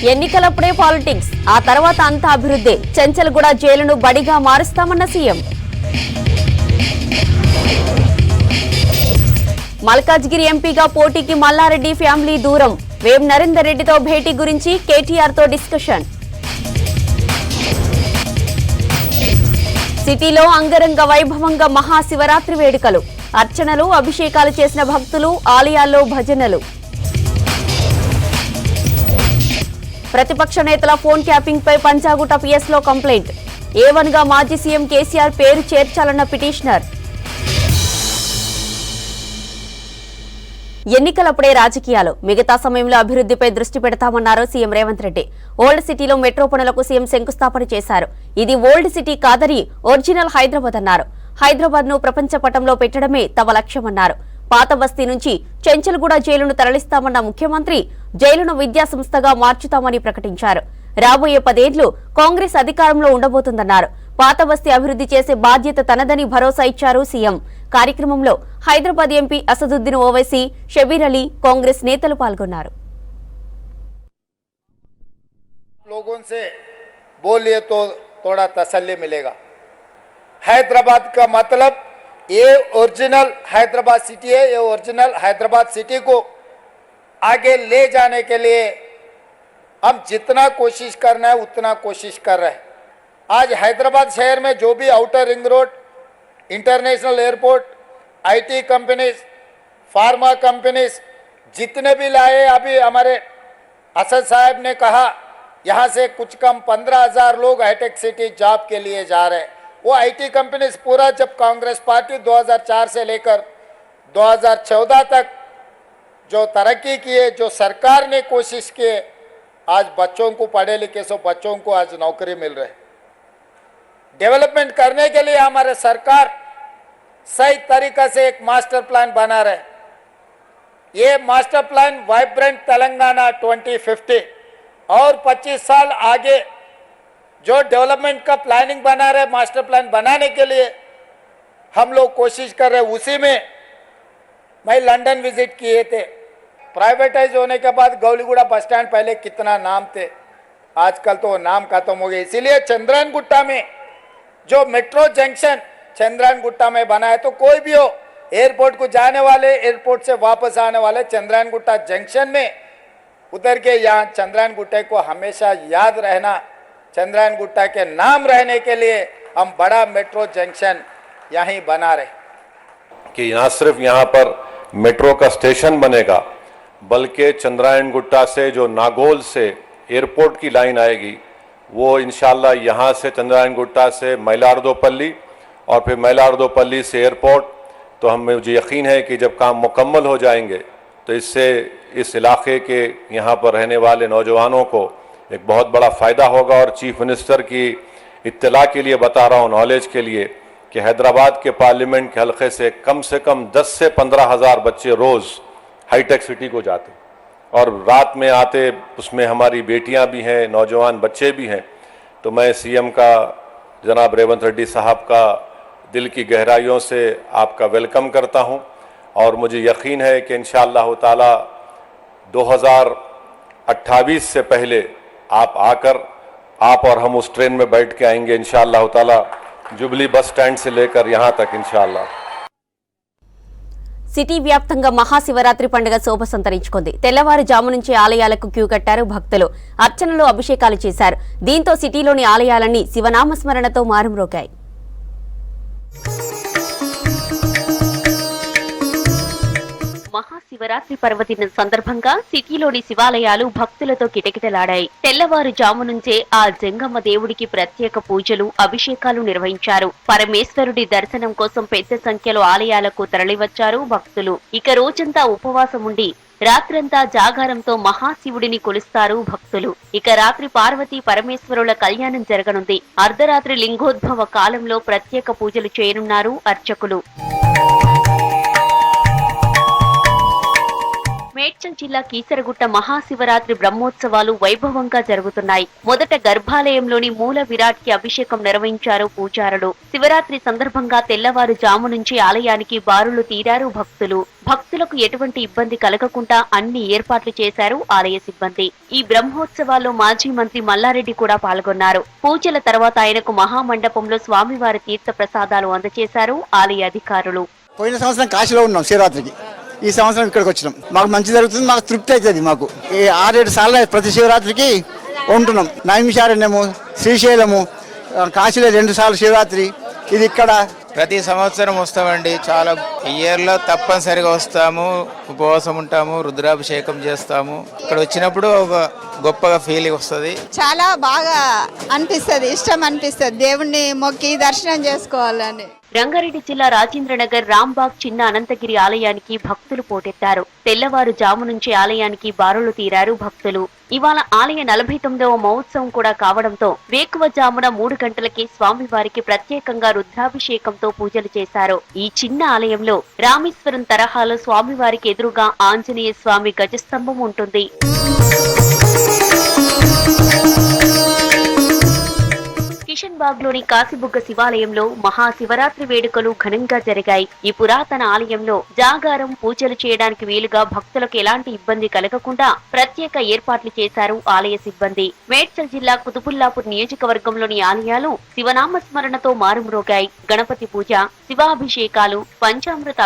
ఎన్నికలప్పుడే politics, ఆ తర్వాత అంతా అభివృద్ధి. చెంచల్గూడ జైలును బడిగా మారుస్తామన్న సీఎం. మల్కాజ్గిరి ఎంపీగా పోటీకి మల్లారెడ్డి ఫ్యామిలీ దూరం. వేం నరేందర్ రెడ్డితో భేటీ గురించి కేటీఆర్ తో డిస్కషన్. సిటీలో అంగరంగ వైభవంగా మహాశివరాత్రి వేడుకలు. అర్చనలు, అభిషేకాలు చేసిన భక్తులు, ఆలయాల్లో భజనలు. ప్రతిపక్ష నేతల ఫోన్ ట్యాపింగ్ పై పంచాగుట్ట పిఎస్ లో కంప్లైంట్. A1 గా మాజీ సీఎం కేసీఆర్ పేరు చేర్చాలన్న పిటిషనర్. ఎన్నికలప్పుడే రాజకీయాలు, మిగతా సమయంలో అభివృద్ధిపై దృష్టి పెడతామన్నారు సీఎం రేవంత్ రెడ్డి. ఓల్డ్ సిటీలో మెట్రో పనులకు సీఎం శంకుస్థాపన చేశారు. ఇది ఓల్డ్ సిటీ కాదని ఒరిజినల్ హైదరాబాద్ అన్నారు. హైదరాబాద్ ను ప్రపంచ పటంలో పెట్టడమే తమ లక్ష్యమన్నారు. పాత బస్తీ నుంచి చెంచల్గూడ జైలును తరలిస్తామన్న ముఖ్యమంత్రి జైలును విద్యా సంస్థగా మార్చుతామని ప్రకటించారు. రాబోయే 10 ఏళ్లు కాంగ్రెస్ అధికారంలో ఉండబోతుందన్నారు. పాత బస్తీ అభివృద్ధి చేసే బాధ్యత తనదని భరోసా ఇచ్చారు సీఎం. కార్యక్రమంలో హైదరాబాద్ ఎంపీ అసదుద్దీన్ ఓవైసీ, షబీర్ అలీ, కాంగ్రెస్ నేతలు పాల్గొన్నారు. लोगों से बोलिए तो थोड़ा तसल्ली मिलेगा। हैदराबाद का मतलब ये ओरिजिनल हैदराबाद सिटी है। ये ओरिजिनल हैदराबाद सिटी को आगे ले जाने के लिए हम जितना कोशिश करना है उतना कोशिश कर रहे हैं। आज हैदराबाद शहर में जो भी outer ring road, international airport, IT companies, pharma companies जितने भी लाए, अभी हमारे असद साहब ने कहा यहाँ से कुछ कम 15,000 लोग हाईटेक सिटी जॉब के लिए जा रहे हैं। वो आईटी कंपनीज पूरा जब कांग्रेस पार्टी 2004 से लेकर 2014 तक जो तरक्की किए, जो सरकार ने कोशिश किए, आज बच्चों को पढ़े लिखे सो बच्चों को आज नौकरी मिल रही। डेवलपमेंट करने के लिए हमारे सरकार सही तरीका से एक मास्टर प्लान बना रहे। ये मास्टर प्लान वाइब्रेंट तेलंगाना 2050 और 25 साल आगे जो डेवलपमेंट का प्लानिंग बना रहे, मास्टर प्लान बनाने के लिए हम लोग कोशिश कर रहे। उसी में मैं लंदन विजिट किए थे। प्राइवेटाइज होने के बाद गौलीगुड़ा बस स्टैंड पहले कितना नाम थे, आजकल तो नाम खत्म हो गए। इसीलिए चंद्रायन गुट्टा में जो मेट्रो जंक्शन चंद्रायन गुट्टा में बना है, तो कोई भी हो एयरपोर्ट को जाने वाले, एयरपोर्ट से वापस आने वाले चंद्रायन गुट्टा जंक्शन में उतर के यहाँ चंद्रायन गुट्टे को हमेशा याद रहना। चंद्रायन गुट्टा के नाम रहने के लिए हम बड़ा मेट्रो जंक्शन यहीं बना रहे कि यहाँ सिर्फ यहाँ पर मेट्रो का स्टेशन बनेगा, बल्कि चंद्रायन गुट्टा से जो नागौल से एयरपोर्ट की लाइन आएगी वो इंशाल्लाह यहाँ से चंद्रायन गुट्टा से मैलार्दोपल्ली और फिर मैलार्दोपल्ली से एयरपोर्ट। तो मुझे यकीन है कि जब काम मुकम्मल हो जाएंगे तो इससे इस इलाके के यहाँ पर रहने वाले नौजवानों को एक बहुत बड़ा फ़ायदा होगा। और चीफ मिनिस्टर की इत्तला के लिए बता रहा हूँ, नॉलेज के लिए, कि हैदराबाद के पार्लियामेंट के हलक़े से कम 10 से 15 हज़ार बच्चे रोज़ हाईटेक सिटी को जाते और रात में आते। उसमें हमारी बेटियां भी हैं, नौजवान बच्चे भी हैं। तो मैं सीएम का, जनाब रेवंत रेड्डी साहब का दिल की गहराइयों से आपका वेलकम करता हूं और मुझे यकीन है कि इंशाअल्लाह ताला 2028 से पहले आप आकर आप और हम उस ट्रेन में बैठ के आएंगे इंशाअल्लाह ताला, जुबली बस स्टैंड से लेकर यहाँ तक इंशाअल्लाह। సిటీ వ్యాప్తంగా మహాశివరాత్రి పండుగ శోభ సంతరించుకుంది. తెల్లవారుజాము నుంచి ఆలయాలకు క్యూ కట్టారు భక్తులు. అర్చనలు, అభిషేకాలు చేశారు. దీంతో సిటీలోని ఆలయాలన్నీ శివనామస్మరణతో మారుమ్రోగాయి. మహాశివరాత్రి పర్వదినం సందర్భంగా సిటీలోని శివాలయాలు భక్తులతో కిటకిటలాడాయి. తెల్లవారుజాము నుంచే ఆ జంగమ్మ దేవుడికి ప్రత్యేక పూజలు, అభిషేకాలు నిర్వహించారు. పరమేశ్వరుడి దర్శనం కోసం పెద్ద సంఖ్యలో ఆలయాలకు తరలివచ్చారు భక్తులు. ఇక రోజంతా ఉపవాసం ఉండి రాత్రంతా జాగారంతో మహాశివుడిని కొలుస్తారు భక్తులు. ఇక రాత్రి పార్వతీ పరమేశ్వరుల కళ్యాణం జరగనుంది. అర్ధరాత్రి లింగోద్భవ కాలంలో ప్రత్యేక పూజలు చేయనున్నారు అర్చకులు. మేడ్చల్ జిల్లా కీసరగుట్ట మహాశివరాత్రి బ్రహ్మోత్సవాలు వైభవంగా జరుగుతున్నాయి. మొదట గర్భాలయంలోని మూల విరాట్ కి అభిషేకం నిర్వహించారు పూజారులు. శివరాత్రి సందర్భంగా తెల్లవారుజాము నుంచి ఆలయానికి బారులు తీరారు భక్తులు. భక్తులకు ఎటువంటి ఇబ్బంది కలగకుండా అన్ని ఏర్పాట్లు చేశారు ఆలయ సిబ్బంది. ఈ బ్రహ్మోత్సవాల్లో మాజీ మంత్రి మల్లారెడ్డి కూడా పాల్గొన్నారు. పూజల తర్వాత ఆయనకు మహామండపంలో స్వామివారి తీర్థ ప్రసాదాలు అందజేశారు ఆలయ అధికారులు. పోయిన సంవత్సరం కాశీలో ఉన్నాం శివరాత్రికి, ఈ సంవత్సరం ఇక్కడికి వచ్చినాం. మాకు మంచి జరుగుతుంది, మాకు తృప్తి అవుతుంది. మాకు ఈ 6-7 సార్లు ప్రతి శివరాత్రికి ఉంటున్నాం. నైమిషారణ్యము, శ్రీశైలము, కాశీలో 2 సార్లు శివరాత్రి. ఇది ఇక్కడ ప్రతి సంవత్సరం వస్తామండి. చాలా ఇయర్లో తప్పనిసరిగా వస్తాము, ఉపవాసం ఉంటాము, రుద్రాభిషేకం చేస్తాము. ఇక్కడ వచ్చినప్పుడు ఒక గొప్పగా ఫీలింగ్ వస్తుంది. చాలా బాగా అనిపిస్తుంది, ఇష్టం అనిపిస్తుంది దేవుణ్ణి మొక్కి దర్శనం చేసుకోవాలని. రంగారెడ్డి జిల్లా రాజేంద్రనగర్ రాంబాగ్ చిన్న అనంతగిరి ఆలయానికి భక్తులు పోటెత్తారు. తెల్లవారుజాము నుంచి ఆలయానికి బారులు తీరారు భక్తులు. ఇవాళ ఆలయ 49వ మహోత్సవం కూడా కావడంతో వేకువజామున 3 గంటలకి స్వామివారికి ప్రత్యేకంగా రుద్రాభిషేకంతో పూజలు చేశారు. ఈ చిన్న ఆలయంలో రామేశ్వరం తరహాలో స్వామివారికి ఎదురుగా ఆంజనేయ స్వామి గజస్తంభం ఉంటుంది. కిషన్ బాగ్ లోని కాశీబుగ్గ శివాలయంలో మహాశివరాత్రి వేడుకలు ఘనంగా జరిగాయి. ఈ పురాతన ఆలయంలో జాగారం, పూజలు చేయడానికి వీలుగా భక్తులకు ఎలాంటి ఇబ్బంది కలగకుండా ప్రత్యేక ఏర్పాట్లు చేశారు ఆలయ సిబ్బంది. మేడ్చల్ జిల్లా కుతుబుల్లాపూర్ నియోజకవర్గంలోని ఆలయాలు శివనామ స్మరణతో మారుమ్రోగాయి. గణపతి పూజ, శివాభిషేకాలు, పంచామృత